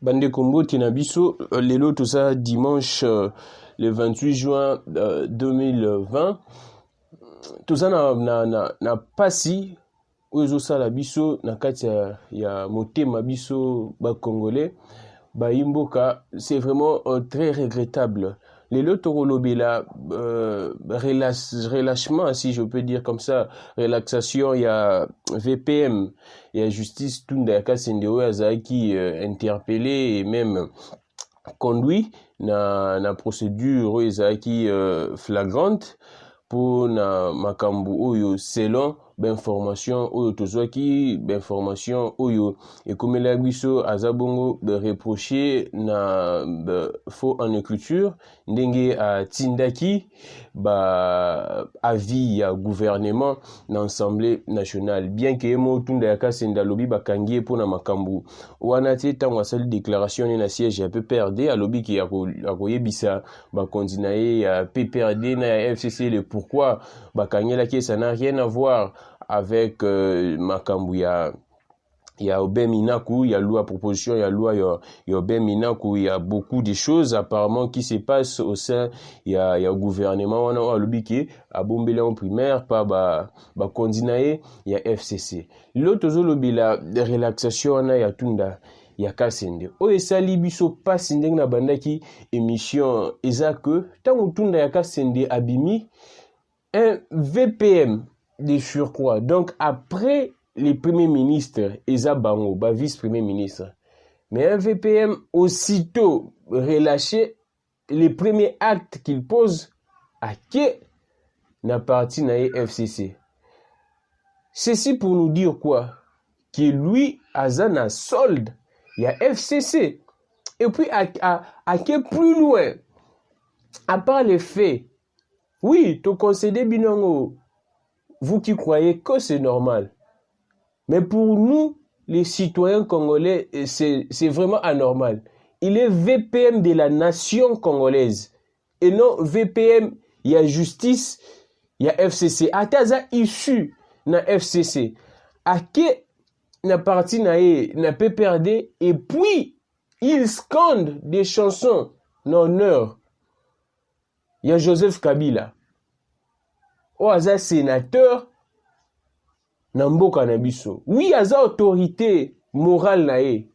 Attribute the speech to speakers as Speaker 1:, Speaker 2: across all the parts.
Speaker 1: Bande Combo Tinabiso, Lelo, tout ça, dimanche le 28 juin 2020. Tout ça na pasi, ozo sala biso, na kati ya motema biso ba congolais, ba imboka, c'est vraiment très regrettable. Lelo Torolobela, relâchement, si je peux dire comme ça, relaxation, il y a VPM, il y a justice, Tunda Kasendeo Azaki interpellé et même conduit na procédure Azaki flagrante pour na makambu oyo selon information oyo tozwaki information oyo ekomela biso azabongo reproché na faux en écriture ndenge a tindaki ba avis ya gouvernement na assemblée nationale bien que mo tunda ya kasenda lobi bakangie pour na makambu wana te tango asali déclaration na siège ya PPRD alobi ki akoyebisa ba kandinaye ya PPRD na ya FCC le pourquoi bakangela ki ça n'a rien à voir avec makambu ya Obem Minaku, il y a loi proposition, il y a loi Obem Minaku, il y a beaucoup de choses apparemment qui se passent au sein il y a gouvernement on a lobby qui a bombé en primaire par ba kandinaye il y a FCC l'autre lobby la relaxation on a ya tunda ya kasende o esali biso pasi ndenge na bandaki émission eza que tango tunda ya kasende abimi un VPM de surcroît. Donc, après les premiers ministres, Eza Bango, vice-premier ministre, mais un VPM aussitôt relâché, les premiers actes qu'il pose à qui n'a parti na FCC. Ceci pour nous dire quoi? Que lui, Azana solde, il y a FCC. Et puis, à qui plus loin, à part les faits, oui, tu concédé binongo. Vous qui croyez que c'est normal. Mais pour nous, les citoyens congolais, c'est vraiment anormal. Il est VPM de la nation congolaise. Et non VPM, il y a justice, il y a FCC. Ataza issu na FCC. Ake na parti na PPRD. Et puis, il scande des chansons en honneur. Il y a Joseph Kabila. Aza sénateur na mboka na biso. Oui, aza autorité morale na ye.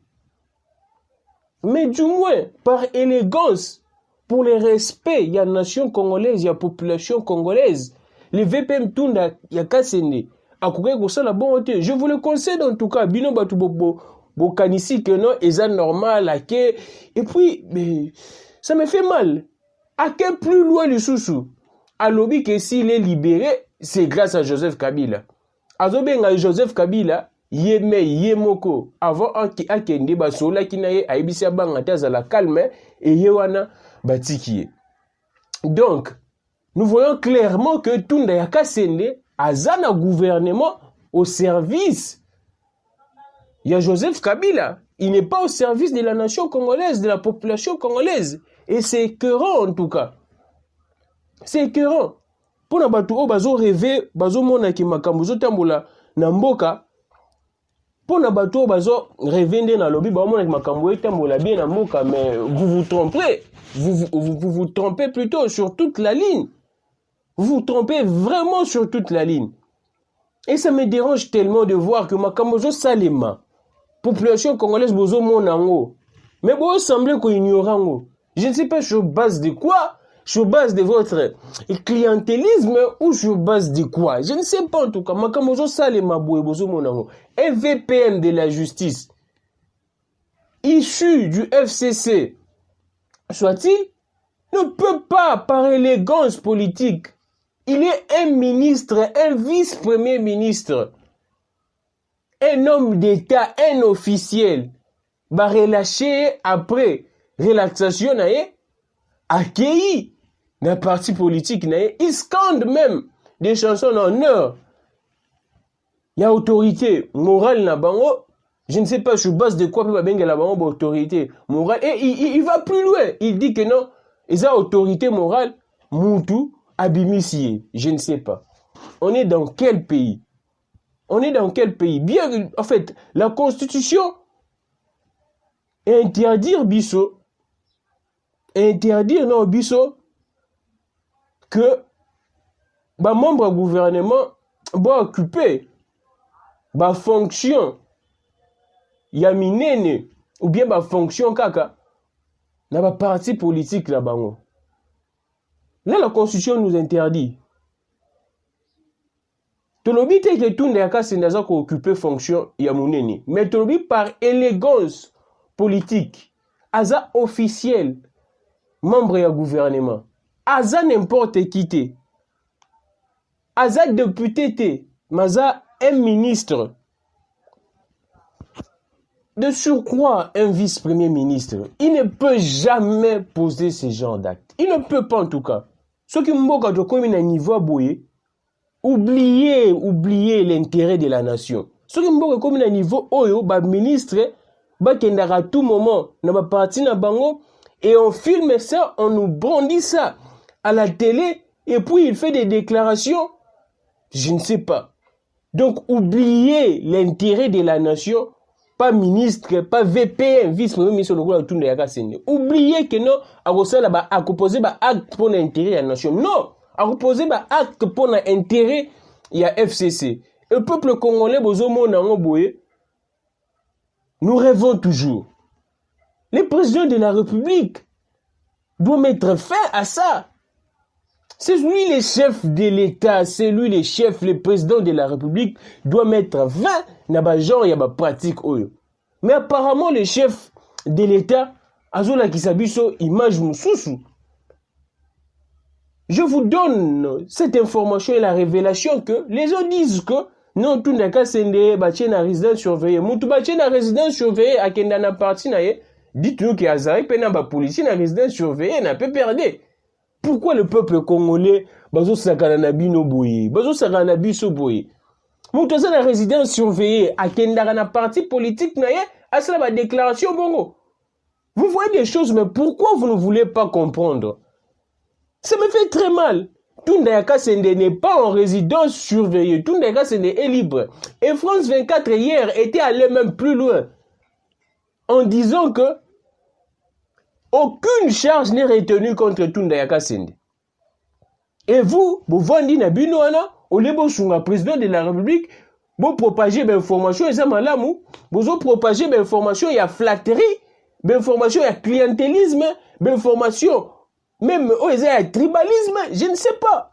Speaker 1: Mais du moins, par élégance, pour le respect, il y a nation congolaise, il y a population congolaise. Les VPM tunda ya kasende. Akoke kosala bon te. Je vous le conseille en tout cas. Bino batu bo kanisi que non, eza normal, ake. Et puis, mais, ça me fait mal. Ake plus loin du sous-sous. Alobi que s'il est libéré, c'est grâce à Joseph Kabila. Azobenga Joseph Kabila, yemoko, avant akende basola kinaye aibisia banga taza la calme et yewana batikiye. Donc, nous voyons clairement que Tunda Yakasende azana gouvernement au service. Il y a Joseph Kabila, il n'est pas au service de la nation congolaise, de la population congolaise. Et c'est écœurant en tout cas. C'est écœurant. Pour na batu o bazo rêver, bazo mona ki makambo zo tambola na mboka. Pour na batu o bazo rêver nde na lobi ba mona ki makambo tambola bien na mboka, mais vous vous trompez. Vous trompez plutôt sur toute la ligne. Vous vous trompez vraiment sur toute la ligne. Et ça me dérange tellement de voir que makambo zo salema. Population congolaise bozo mona ngo. Mais bo semblez ko ignorant ngo. Je ne sais pas sur base de quoi. Sur base de votre clientélisme ou sur base de quoi? Je ne sais pas en tout cas. Makamozo sale maboué bozo monango. Un VPM de la justice issu du FCC, soit-il, ne peut pas, par élégance politique, il est un ministre, un vice-premier ministre, un homme d'État, un officiel, va relâcher après relaxation accueilli d'un parti politique, il scande même des chansons en honneur. Il y a autorité morale na bango. Je ne sais pas sur base de quoi peut bien la bango autorité morale. Et il va plus loin. Il dit que non, il y a autorité morale. Moutou abimissier. Je ne sais pas. On est dans quel pays? On est dans quel pays? Bien, en fait, la constitution interdire biso, interdire non biso que ba membre du gouvernement va occuper ba fonction ya minene ou bien ba fonction kaka na ba parti politique na bango. Là la constitution nous interdit. Tolobi te que tout ndaka sendaza ko occuper fonction ya munene, mais tolobi par élégance politique, aza officiel, membre ya gouvernement, aza n'importe qui te, aza député te, maza un ministre, de surcroît un vice-premier ministre, il ne peut jamais poser ce genre d'acte. Il ne peut pas en tout cas. Ce qui mboka to comme un niveau aboye, oublier l'intérêt de la nation. Ce qui mboka comme un niveau oyo, ba ministre, ba kendara à tout moment, na ba parti na bango, et on filme ça, on nous brandit ça à la télé, et puis il fait des déclarations, je ne sais pas. Donc, oublier l'intérêt de la nation, pas ministre, pas VPN, vice-premier ministre de la Tounda Yaka Sende. Oubliez que non, à composer un acte pour l'intérêt de la nation. Non, à composer un acte pour l'intérêt de la FCC. Le peuple congolais, nous rêvons toujours. Le président de la République doit mettre fin à ça. C'est lui le chef de l'État, c'est lui le chef, le président de la République doit mettre fin na ba genre ya ba pratique oyo. Mais apparemment le chef de l'État azola kisabiso image mususu. Je vous donne cette information et la révélation que les gens disent que non tout ndaka sende ba tien na résidence surveillée. Mutu ba tien na résidence surveillée akenda na parti na ye. Dites-nous que azari pe na ba policier na résidence surveillée na pe perdre. Pourquoi le peuple congolais bazo sakana na bino boye, bazo sakana na biso boye? Moutoza la résidence surveillée à kendara na parti politique na ye, à cela ba déclaration bongo. Vous voyez des choses, mais pourquoi vous ne voulez pas comprendre? Ça me fait très mal. Tundayaka Sende n'est pas en résidence surveillée. Tundayaka Sende est libre. Et France 24 hier était allé même plus loin en disant que aucune charge n'est retenue contre Tundayaka Sende. Et vous vendez na bino wana, au lieu de président de la République, vous propagez des informations, vous propagez des informations, il y a flatterie, des informations, il y a clientélisme, des informations, même il y a tribalisme, je ne sais pas.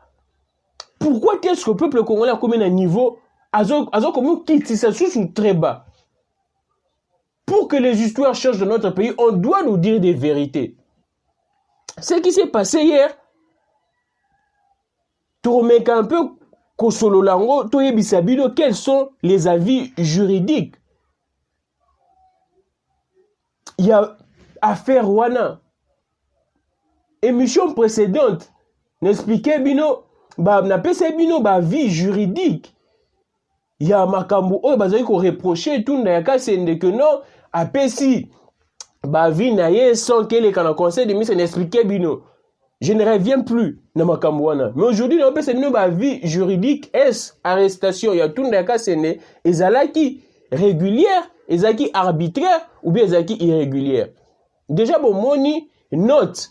Speaker 1: Pourquoi est-ce que le peuple congolais a comme un niveau, comme quitte ça sous très bas? Pour que les histoires changent dans notre pays, on doit nous dire des vérités. Ce qui s'est passé hier, tourner un peu Kosolo Lango, Toyebisabido, quels sont les avis juridiques? Il y a affaire Wana. Émission précédente, n'expliquait bino, n'a pas bino, vie juridique. Il y a Makambu, bazali ko reprocher tout n'ayaka sende que non, apesi, vie naye sans que les conseil de ministre n'expliquait bino. Je ne reviens plus dans Makambu wana. Mais aujourd'hui, on peut se dire vie juridique, est arrestation, il y a tout n'ayaka sende, ezalaki régulière, ezalaki arbitraire, ou bien ezalaki irrégulière. Déjà, bon, moni, note,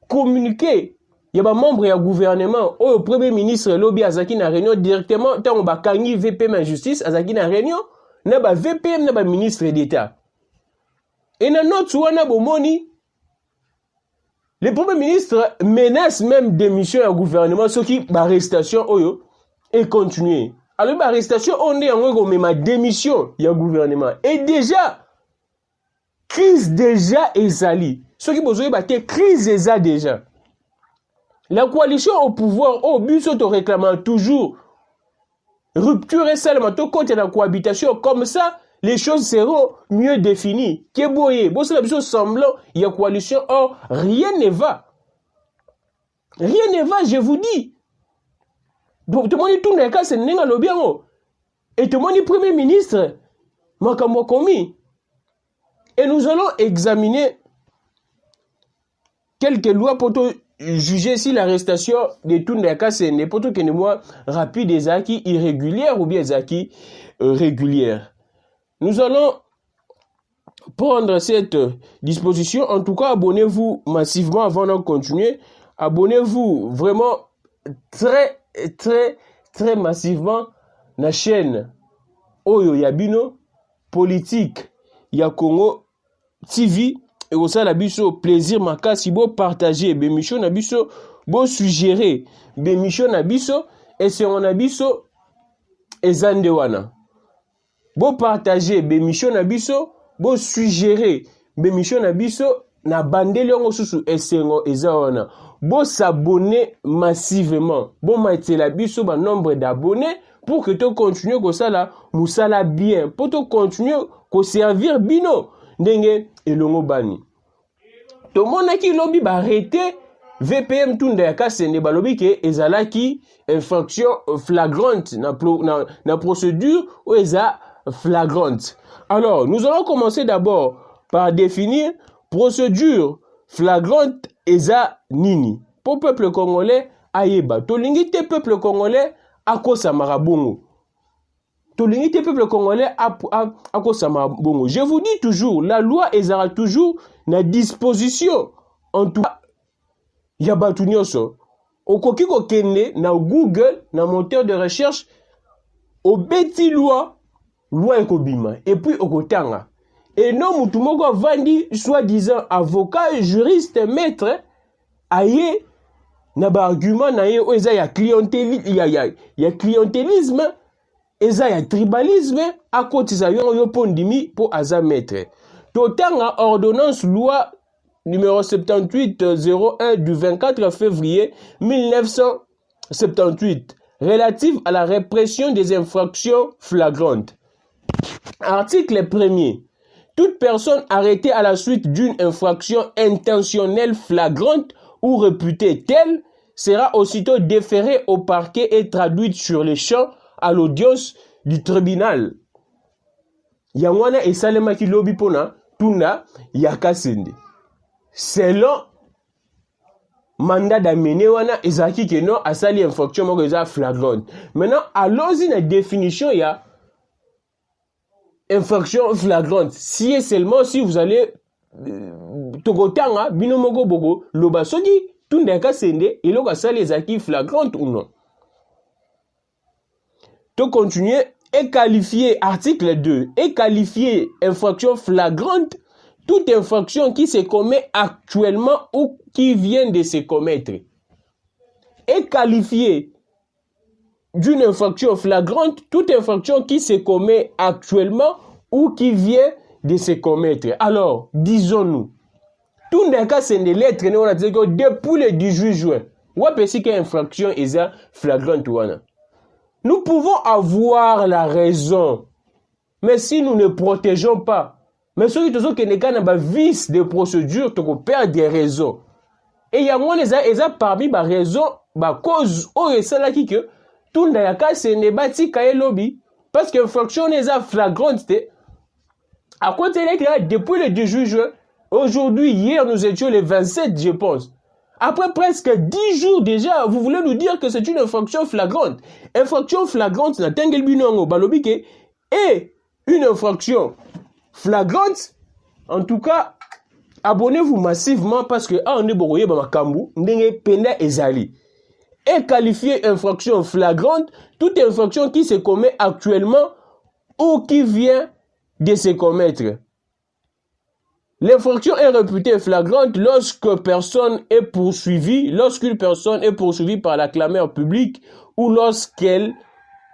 Speaker 1: communiqué. Il y a des membres du gouvernement, au premier ministre, lobby Azaki na réunion directement, tant on va gagner VPM en justice, Azaki na réunion, n'a pas VPM, n'a pas ministre d'État. Et dans notre souana bomoni, le premier ministre menace même démission au gouvernement, ce qui, arrestation, oyo, et continuer. Alors, arrestation, on est en gros, mais ma démission, il y a gouvernement. Et déjà, crise déjà est sali. Ce qui besoin de crise est déjà. La coalition au pouvoir, au but, se réclamant toujours rupture et seulement contre la cohabitation. Comme ça, les choses seront mieux définies. Keboye, bon, c'est la chose semblant, il y a coalition, or, rien ne va. Rien ne va, je vous dis. Donc, tout le monde tourne les cas, c'est Nenga Lobiamo. Et tout le monde est premier ministre, Makambo Komi. Et nous allons examiner quelques lois pour juger si l'arrestation de Tundayaka Sende pour que nous rapide des acquis irrégulières ou bien des acquis régulières. Nous allons prendre cette disposition. En tout cas, abonnez-vous massivement avant de continuer. Abonnez-vous vraiment très, très, très massivement à la chaîne Oyo Yabino Politique ya Congo TV. Et aussi la biso plaisir makasi bo partager bémission na biso bo suggérer bémission na biso et c'est on a biso ezande wana bo partager bémission na biso bo suggérer bémission na biso na bandeli yango susu esengo eza wana bo s'abonner massivement bo maitela biso ba nombre d'abonnés pour que tu continues comme ça là musala bien pour te continuer ko servir bino ndenge elongo bani to monaki lobi ba arrêter VPM tunda ya kasende balobi ke ezalaki infraction flagrante na procédure ou eza flagrante. Alors, nous allons commencer d'abord par définir procédure flagrante eza nini. Pour peuple congolais ayeba. Tolingi te peuple congolais akosa marabongo. Tolingi te peuple congolais akosa marabongo. Je vous dis toujours, la loi ezara toujours na disposition. En tout cas, yabatu nyonso. Okoki ko kende na Google, na moteur de recherche, obeti loi ekobima. Et puis okotanga. Et non mutu moko vandi soi-disant avocat, juriste, maître, aye na ba argument na ye eza ya clientélisme, eza ya tribalisme, akotisa yo pondimi po aza maître. Totanga ordonnance loi numéro 78-01 du 24 février 1978 relative à la répression des infractions flagrantes. Article 1er. Toute personne arrêtée à la suite d'une infraction intentionnelle flagrante ou réputée telle sera aussitôt déférée au parquet et traduite sur les champs à l'audience du tribunal. Yangwana et Salemaki lobi pona tuna yakasende. Selon mandat d'amener wana ezaki que non asali infraction moko eza flagrante. Maintenant allons-y la définition ya infraction flagrante. Si et seulement si vous allez tokotanga bino moko boko loba soki tunda kasende eloko asali ezaki flagrante ou non. To continuer et qualifier article 2 et qualifier infraction flagrante toute infraction qui se commet actuellement ou qui vient de se commettre. Et qualifier d'une infraction flagrante toute infraction qui se commet actuellement ou qui vient de se commettre. Alors, disons-nous, tout le cas c'est des lettres depuis le 18 juin. Ou est-ce que l'infraction est flagrante ou non? Nous pouvons avoir la raison, mais si nous ne protégeons pas, mais ceux qui ont des vices de procédure, tu peux perdre des raisons. Et il y a moins les parmi les raisons, les causes, c'est là que tout le cas c'est ne bâti kaye lobby parce que l'infraction est flagrante. À côté de depuis le 18 juin, aujourd'hui, hier, nous étions le 27, je pense. Après presque 10 jours déjà, vous voulez nous dire que c'est une infraction flagrante. Infraction flagrante, na tengel binongo balobi ke et une infraction flagrante. En tout cas, abonnez-vous massivement parce que on est boroye ba makambu ndenge penda ezali. Et qualifier infraction flagrante toute infraction qui se commet actuellement ou qui vient de se commettre. L'infraction est réputée flagrante lorsqu'une personne est poursuivie par la clameur publique ou lorsqu'elle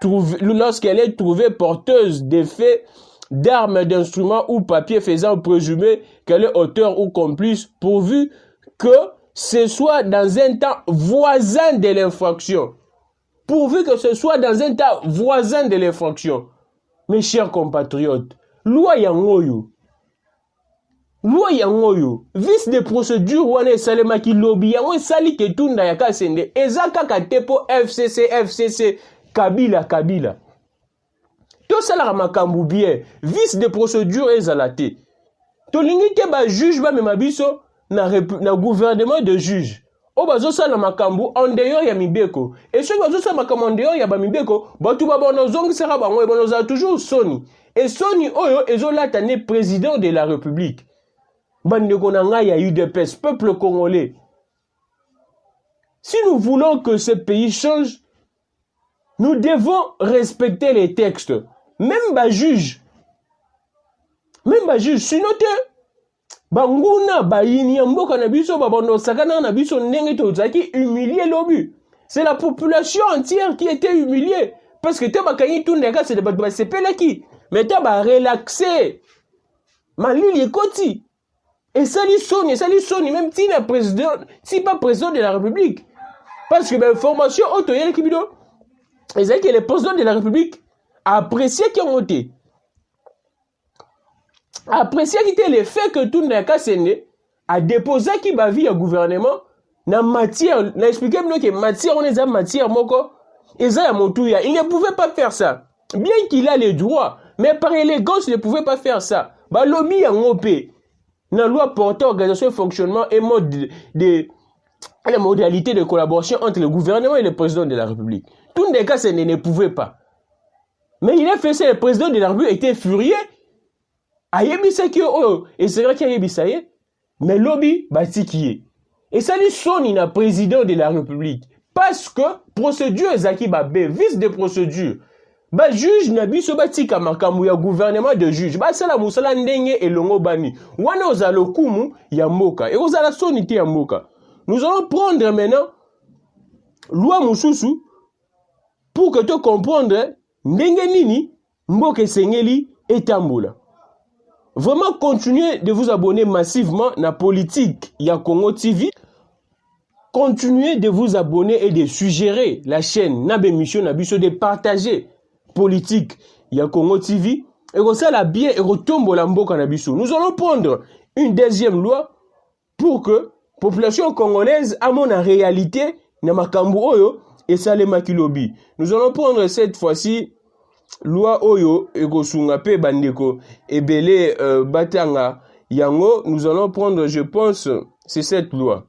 Speaker 1: est trouvée porteuse d'effets d'armes, d'instruments ou papiers faisant présumer qu'elle est auteur ou complice, pourvu que ce soit dans un temps voisin de l'infraction. Pourvu que ce soit dans un temps voisin de l'infraction. Mes chers compatriotes, loi yangoyo. Loi yangoyo. Vice de procédure wane salemaki lobby yango sali ke tunda ya kasende. Ezaka katepo FCC, Kabila. To sala makambu bien. Vice de procédure ezalate. To lingite ba juge ba memabiso na gouvernement de juge. O bazo sala makambu en dehors ya mibeko. Et ceux bazo sala makambu en dehors ya ba mibeko, batu ba bono zongi sera bango e bono za toujours soni. Et Soni Oyo, est président de la République. Bande Konanga, il y a eu des UDPS, peuple congolais. Si nous voulons que ce pays change, nous devons respecter les textes. Même les juges. Sinon, Banguna, Baini, Mboka Nabiso, Babando Sakana Nabiso, Nengetozaki, humilié l'obus. C'est la population entière qui était humiliée. Parce que tu as tout le c'est pas qui. Mais tu as relaxé. Malili et Koti. Et ça lui sonne, même si le président, si pas président de la République. Parce que l'information autoyelle qui bidon, et c'est que le président de la République a apprécié qui ont été. A apprécié qui était le fait que tout le cas a déposé qui va via gouvernement na matière, n'a expliqué que matière, on est en matière moko. Et ça, il ne pouvait pas faire ça. Bien qu'il a les droits, mais par élégance, il ne pouvait pas faire ça. Bah, l'OMI a ngopé. La loi portant organisation, fonctionnement et les modalités de collaboration entre le gouvernement et le président de la République. Tout le cas, ça ne pouvait pas. Mais il a fait ça, le président de la République était furieux. Et c'est vrai qu'il y a ça. Mais l'OMI, bah, c'est qui est. Et ça lui sonne, il a président de la République. Parce que procédure ezaki ba vice de procédure. Ba juge na biso batika makambu ya gouvernement de juge. Ba sala musala ndenge elongo bani. Wana ozalo kumu ya mboka. Et ozala sonité ya mboka. Nous allons prendre maintenant loi mususu pour que tu comprendre ndenge nini mboka sengeli etambola. Vraiment continuez de vous abonner massivement na politique ya Congo TV. Continuez de vous abonner et de suggérer la chaîne Nabe Mission Nabiso de partager politique ya Congo TV et que ça la bien et retombe la mboka Nabiso. Nous allons prendre une deuxième loi pour que population congolaise a mon réalité na makambu oyo et ça les makilobi. Nous allons prendre cette fois-ci loi oyo et gosunga pe bandeko et belé batanga yango. Nous allons prendre, je pense, c'est cette loi.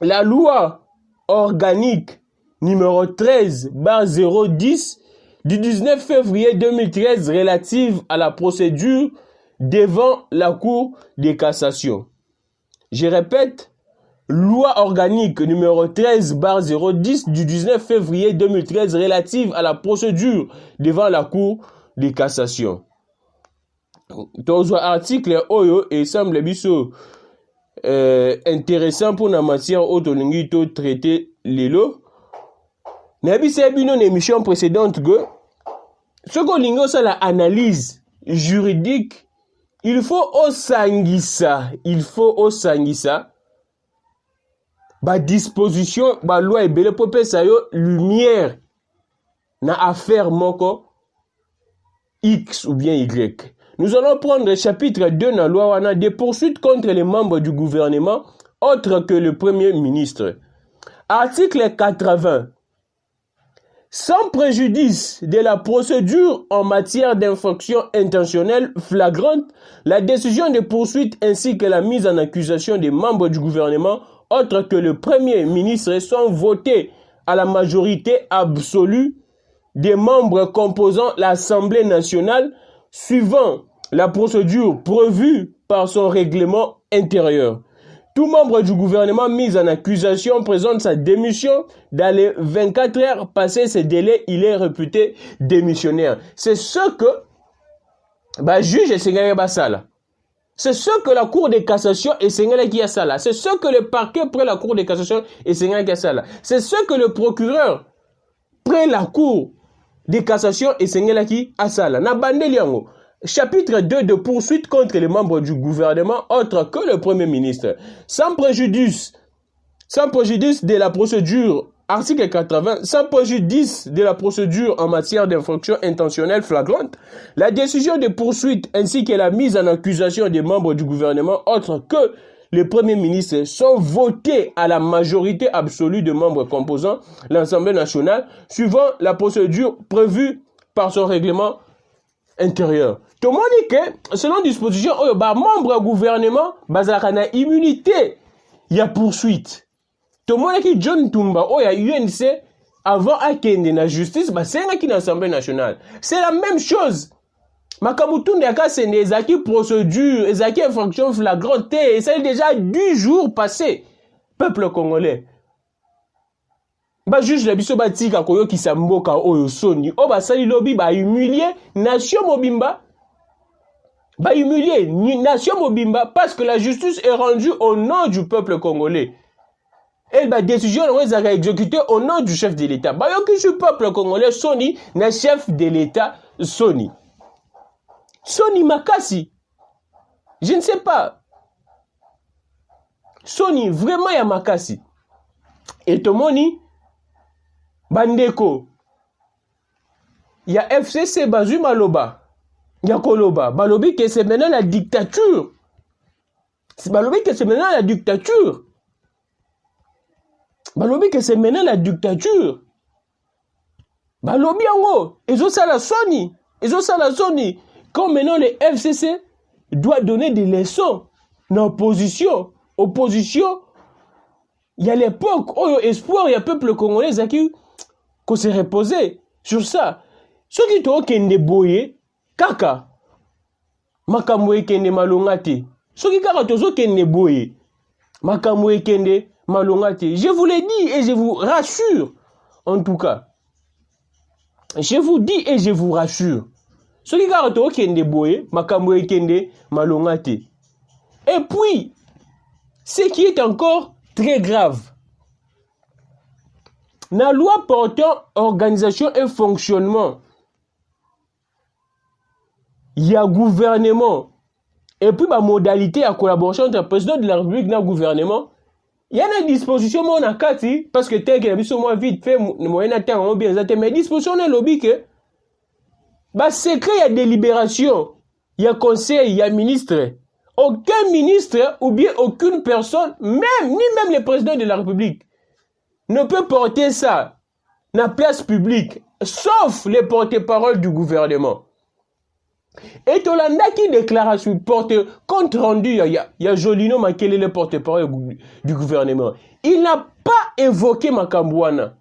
Speaker 1: La loi organique numéro 13/010 du 19 février 2013 relative à la procédure devant la Cour de cassation. Je répète, loi organique numéro 13/010 du 19 février 2013 relative à la procédure devant la Cour de cassation. Dans article oyo et semble biso intéressant pour la matière autolingue to traiter lelo. Nabi sebino une émission précédente que ce qu'on lingo ça la analyse juridique, il faut osangisa, ba disposition ba loi ebele popé sa yo lumière na affaire moko X ou bien Y. Nous allons prendre le chapitre 2 dans la loi wana des poursuites contre les membres du gouvernement autres que le premier ministre. Article 80. Sans préjudice de la procédure en matière d'infraction intentionnelle flagrante, la décision de poursuite ainsi que la mise en accusation des membres du gouvernement autres que le premier ministre sont votées à la majorité absolue des membres composant l'Assemblée nationale suivant la procédure prévue par son règlement intérieur. Tout membre du gouvernement mis en accusation présente sa démission. Dans les 24 heures passées ce délai, il est réputé démissionnaire. C'est ce que juge et Sengala Basala. C'est ce que la Cour de cassation et Sengala qui a ça là. C'est ce que le parquet près la Cour de cassation et Sengala qui a ça là. C'est ce que le procureur près la Cour de cassation et Sengala qui a ça là. Na bandeliango. Chapitre 2 de poursuite contre les membres du gouvernement autre que le premier ministre. Sans préjudice de la procédure, article 80, sans préjudice de la procédure en matière d'infraction intentionnelle flagrante, la décision de poursuite ainsi que la mise en accusation des membres du gouvernement autre que le premier ministre sont votées à la majorité absolue de membres composant l'Assemblée nationale suivant la procédure prévue par son règlement intérieur. Tout le monde dit que, selon disposition, membre du gouvernement, bazakana immunité, il y a poursuite. Tout le monde dit que John Tumba, il y a UNC, avant à Kende la justice, c'est qui l'Assemblée nationale. C'est la même chose. Makamutunde Yakasende, ezaki procédure, ezaki infraction flagrante, et ça est déjà 10 jours passés. Peuple congolais. Ba juge la biso ba tika koyo kisamboka oyo soni. O ba sali lobi ba humilier nation mobimba. Ba humilier nation mobimba parce que la justice est rendue au nom du peuple congolais. Et la décision est exécutée au nom du chef de l'État. Ba yo ki peuple congolais soni na chef de l'État soni. Soni makasi. Je ne sais pas. Soni vraiment ya makasi. Et tomoni bandeko. Il y a FCC Bazu Maloba. Il y a Koloba. Balobi que c'est maintenant la dictature. C'est Balobi que c'est maintenant la dictature. Balobi que c'est maintenant la dictature. Balobi yango. Ils ont ça la Sony. Ils ont ça la Sony. Quand maintenant le FCC doit donner des leçons dans l'opposition. Opposition. Il y a l'époque où espoir, il y a peuple congolais qui s'est reposé sur ça. Ceux qui ont kende boye, kaka, makamwe kende malongate. Ceux qui kaka tozo kende boye, makamwe kende malongate. Je vous l'ai dit et je vous rassure, en tout cas. Je vous dis et je vous rassure. Ceux qui kaka tozo kende boye, makamwe kende malongate. Et puis, ce qui est encore très grave. La loi portant organisation et fonctionnement, il y a gouvernement. Et puis, ma modalité à collaboration entre le président de la République et le gouvernement, il y a une disposition, mon akati, parce que tel qu'il a vu sur moi vite fait, moyen à terme, bien, mais disposition, on a lobby que, bah, secret, il y a délibération, il y a conseil, il y a ministre. Aucun ministre ou bien aucune personne, ni même le président de la République, ne peut porter ça dans la place publique, sauf les porte-parole du gouvernement. Et Tolanda qui déclaration porte compte rendu, il y a Jolino Makele, le porte-parole du gouvernement. Il n'a pas évoqué Makambouana.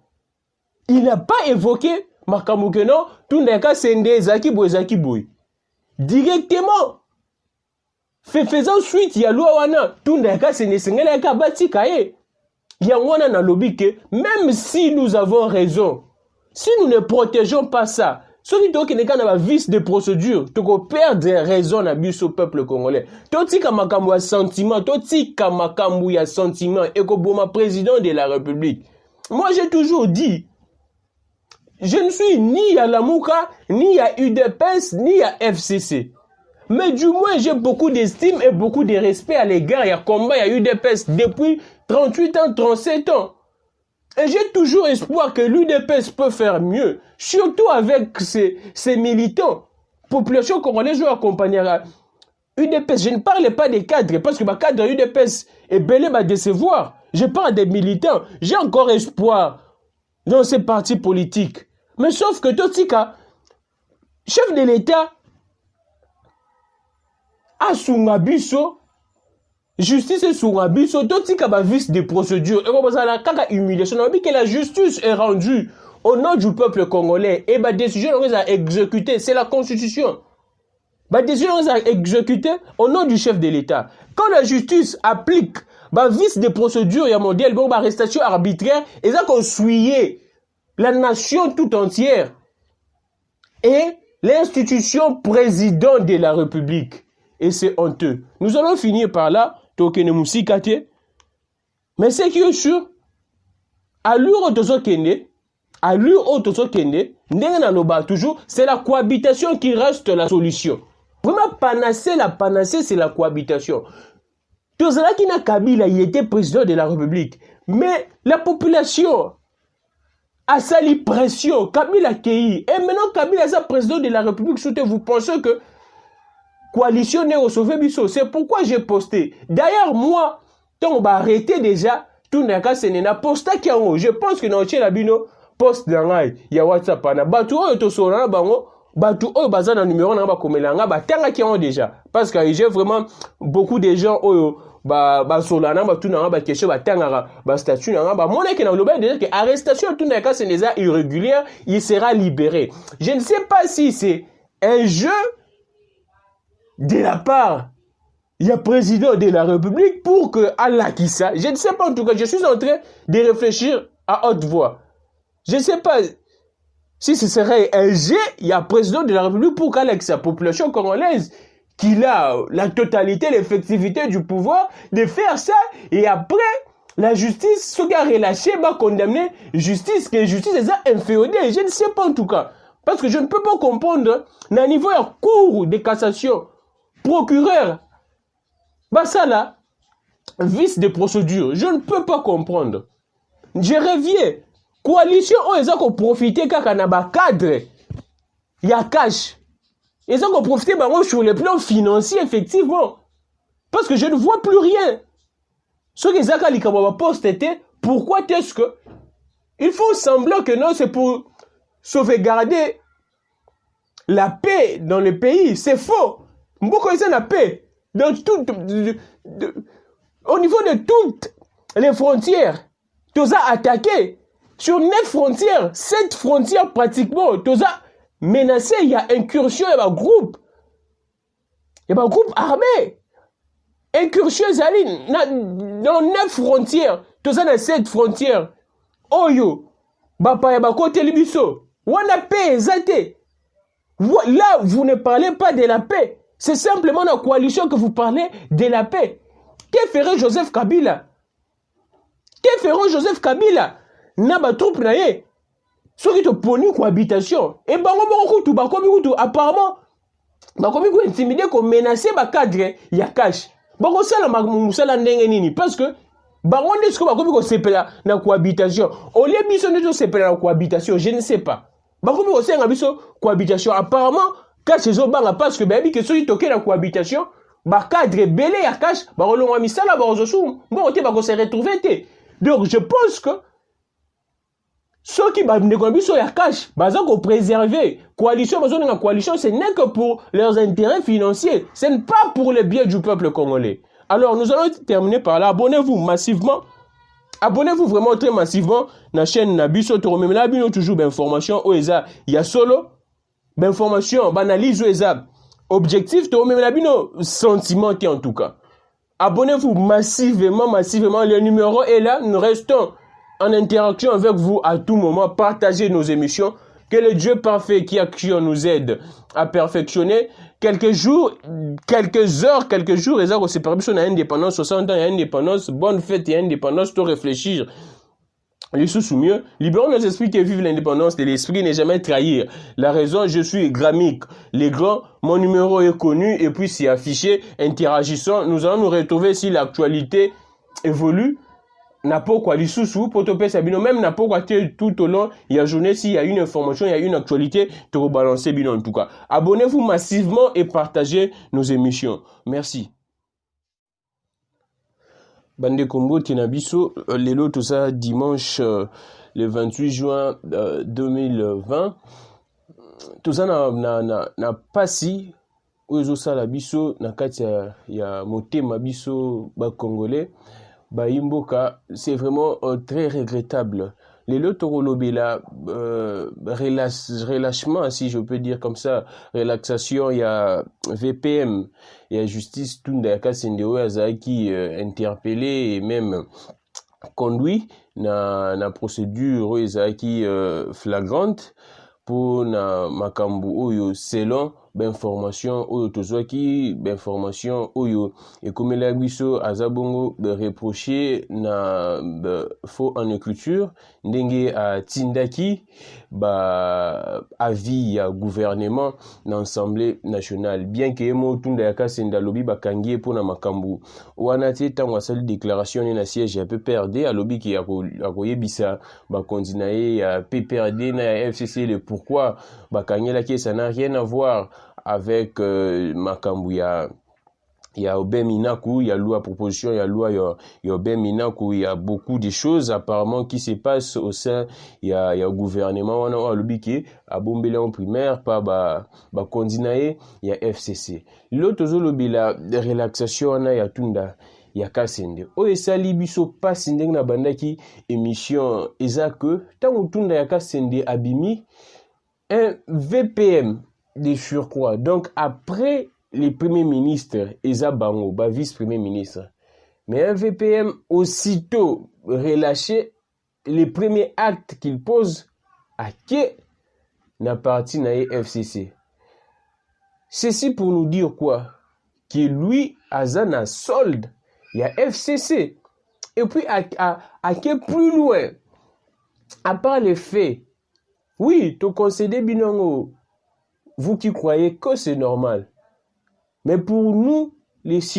Speaker 1: Il n'a pas évoqué Makamboukenon, tout n'est qu'à Sende Zaki Boy. Directement. Faisant suite, il y a l'ouana, tout n'est qu'à Sende qu'à Bati Kaye. Il y a un na lobby que même si nous avons raison, si nous ne protégeons pas ça, ceux qui ont un vice de procédure, tu peux perdre raison à au peuple congolais. Toti kamakamou a sentiment, toti kamakamou a sentiment, et que président de la République. Moi, j'ai toujours dit, je ne suis ni à la Mouka, ni à UDPS, ni à FCC. Mais du moins, j'ai beaucoup d'estime et beaucoup de respect à l'égard. Il y a combat, il y a UDPS depuis 38 ans, 37 ans. Et j'ai toujours espoir que l'UDPS peut faire mieux. Surtout avec ses militants. Population congolaise doit accompagner UDPS. Je ne parle pas des cadres, parce que ma cadre UDPS est belé à décevoir. Je parle des militants. J'ai encore espoir dans ces partis politiques. Mais sauf que Totika, chef de l'État, a Sungabiso, justice et Sungabiso, Totika ba vice de procédure. Et on a kaka humiliation. On a dit que la justice est rendue au nom du peuple congolais. Et la décision on a exécutée. C'est la constitution. La décision on a exécutée au nom du chef de l'État. Quand la justice applique ba vice de procédure, il y a mondial, bon, arrestation arbitraire, et ça qu'on suit la nation tout entière. Et l'institution président de la République. Et c'est honteux. Nous allons finir par là. Mais ce qui est sûr, à l'heure toujours, c'est la cohabitation qui reste la solution. Vraiment, la panacée, c'est la cohabitation. Tout cela qui n'a Kabila, il était président de la République. Mais la population a sali pression. Kabila Kei. Et maintenant, Kabila est président de la République. Vous pensez que coalition au sauver biso. C'est pourquoi j'ai posté. D'ailleurs, moi, tant on va arrêter déjà, tout n'est qu'à n'a posté qui en haut. Je pense que dans le labino, post dans il y a WhatsApp. Batu o to sona bango, batu o bazana numéro na ba komelanga ba tanga qui en haut déjà. Parce que j'ai vraiment beaucoup de gens o ba solana ba tout na ba question ba tanga ba statut na ba mon que dans le bas déjà que arrestation tout n'est qu'à irrégulière, il sera libéré. Je ne sais pas si c'est un jeu de la part il y a président de la République pour que Allah qui ça. Je ne sais pas en tout cas, je suis en train de réfléchir à haute voix. Je ne sais pas si ce serait un G, il y a président de la République pour qu'avec sa population congolaise, qu'il a la totalité, l'effectivité du pouvoir de faire ça et après la justice, ce qui a relâché, va condamner justice, que justice est inféodée. Je ne sais pas en tout cas. Parce que je ne peux pas comprendre, à niveau de cour de cassation, procureur, bah ça là, vice de procédure, je ne peux pas comprendre. Je reviens. Coalition, ils ont profité quand on a un cadre. Il y a cash. Ils ont profité sur le plan financier, effectivement. Parce que je ne vois plus rien. Ce qu'ils ont posté, pourquoi est-ce que il faut semblant que non, c'est pour sauvegarder la paix dans le pays. C'est faux. Pourquoi ils ont la paix? Dans tout, au niveau de toutes les frontières, tous a attaqué. Sur 9 frontières, 7 frontières pratiquement, tous a menacé. Il y a incursion, il y a un groupe. Il y a un groupe armé. Incursion, dans 9 frontières, tous a dans 7 frontières. Oyo, bapa ya côté libiso. Wana paix, zate. Là, vous ne parlez pas de la paix. C'est simplement la coalition que vous parlez de la paix. Que ferait Joseph Kabila? Que ferait Joseph Kabila? N'a troupe naye. Ceux qui te poni cohabitation. Et apparemment, bakomi intimider ko menacer ba cadre ya cash. Bako sala musala ndenge nini parce que bango ndesko bakomi ko sepela na cohabitation. Au lieu biso ndeso sepela na cohabitation, je ne sais pas. Bakomi ko senga biso cohabitation apparemment cash ezo banga parce que babi que soki toke na cohabitation, ba cadre belé ya cash, ba rolonga misala ba ozosu, bon te ba ko se retrouver te. Donc je pense que ceux qui sont ya cash, ils préserver. Coalition, coalition, ce n'est que pour leurs intérêts financiers. Ce n'est pas pour le bien du peuple congolais. Alors, nous allons terminer par là. Abonnez-vous massivement. Abonnez-vous vraiment très massivement na chaîne Nabiso. Toujours d'informations. Il y a solo d'informations, d'analyse. Objectif, sentiment en tout cas. Abonnez-vous massivement. Le numéro est là. Nous restons en interaction avec vous à tout moment. Partagez nos émissions. Que le Dieu parfait qui nous aide à perfectionner. Quelques jours, et ça, c'est permis sur l'indépendance, 60 ans, il y a indépendance, bonne fête, il y a indépendance, tout réfléchir. Les sous mieux. Libérons nos esprits qui vivent l'indépendance de l'esprit, n'est jamais trahir. La raison, je suis gramique. Les grands, mon numéro est connu et puis c'est affiché. Interagissons. Nous allons nous retrouver si l'actualité évolue. N'a pas quoi sous pour topé sabino même n'a pas quoi tout au long il y a journée s'il y a une information il y a une actualité te rebalancer bino en tout cas abonnez-vous massivement et partagez nos émissions merci Bande Combo Tinabiso lelo tout ça dimanche le 28 juin 2020 tout ça na pasi ozo sala biso na kati ya motema biso ba congolais Baimboka, c'est vraiment très regrettable. Les Lotorolobela, relâchement, si je peux dire comme ça, relaxation, il y a VPM, il y a justice, Tundaka Sendeo Azaki interpellé et même conduit na procédure Azaki flagrante pour na makambu oyo selon information oyo tozwaki information oyo ekomela biso azabongo reprocher na faux en écriture ndenge a tindaki avis ya gouvernement na assemblée nationale bien que mo tunda ya kasenda lobi bakangie pour na makambu wana te tango asali déclaration na siège ya PPRD alobi ki akoyebisa bakondinaye ya PPRD na ya FCC le pourquoi bakangela ki ça n'a rien à voir avec makambu ya Obeminaku, il y a loi proposition, il y a loi ya Obeminaku, il y a beaucoup de choses apparemment qui se passent au sein il y a gouvernement wana a lobiki a bombele en primaire pas ba kondinaye il y a FCC l'autre zolobila relaxation wana ya tunda ya kasende o esali biso pasi ndenge na bandaki émission eza que tango tunda ya kasende abimi un VPM de surcroît. Donc après les premiers ministres, Eza Bango, vice-premier ministre. Mais un VPM aussitôt relâché, les premiers actes qu'il pose, à qui n'a parti na FCC. Ceci pour nous dire quoi? Que lui, Azana solde, il y a FCC. Et puis, à qui plus loin, à part les faits, oui, tu concédez binongo, vous qui croyez que c'est normal. Mais pour nous, les citoyens,